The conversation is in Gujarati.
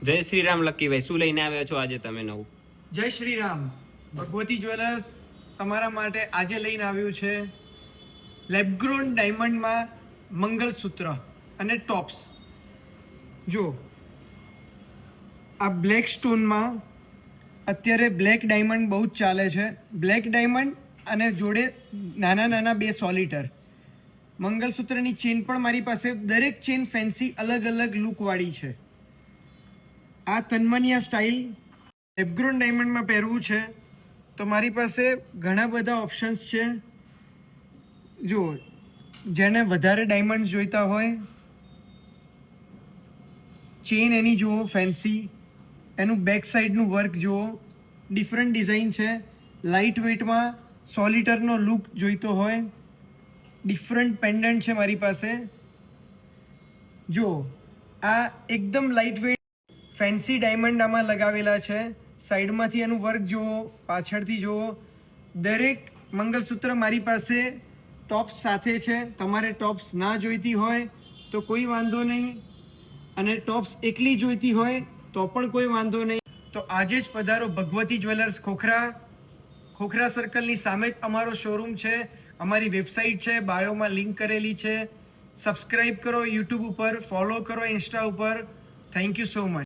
જય શ્રી રામ લક્કીભાઈ, શું લઈને આવ્યા છો આજે તમે નવું? જય શ્રી રામ. ભગવતી જ્વેલર્સ તમારા માટે આજે લઈને આવ્યું છે લેબગ્રોન ડાયમંડમાં મંગલસૂત્ર અને ટોપ્સ. જો આ બ્લેક સ્ટોનમાં અત્યારે બ્લેક ડાયમંડ બહુ જ ચાલે છે. બ્લેક ડાયમંડ અને જોડે નાના નાના બે સોલિટર મંગલસૂત્રની ચેન પણ મારી પાસે દરેક ચેન ફેન્સી અલગ અલગ લુકવાળી છે. આ તન્મનિયા સ્ટાઇલ લેબગ્રોન ડાયમંડમાં પહેરવું છે તો મારી પાસે ઘણા બધા ઓપ્શન્સ છે. જુઓ, જેને વધારે ડાયમંડ જોઈતા હોય, ચેન એની જુઓ ફેન્સી, એનું બેક સાઈડનું વર્ક જુઓ, ડિફરન્ટ ડિઝાઇન છે. લાઇટ વેટમાં સોલિટરનો લુક જોઈતો હોય, ડિફરન્ટ પેન્ડન્ટ છે મારી પાસે. જુઓ, આ એકદમ લાઇટ વેટ ફેન્સી ડાયમંડ આમાં લગાવેલા છે. સાઈડમાંથી એનું વર્ક જુઓ, પાછળથી જુઓ. દરેક મંગલસૂત્ર મારી પાસે ટોપ્સ સાથે છે. તમારે ટોપ્સ ના જોઈતી હોય તો કોઈ વાંધો નહીં, અને ટોપ્સ એકલી જોઈતી હોય તો પણ કોઈ વાંધો નહીં. તો આજે જ પધારો ભગવતી જ્વેલર્સ ખોખરા સર્કલની સામે જ અમારો શોરૂમ છે. અમારી વેબસાઇટ છે, બાયોમાં લિંક કરેલી છે. સબસ્ક્રાઈબ કરો યુટ્યુબ ઉપર, ફોલો કરો ઇન્સ્ટા ઉપર. Thank you so much.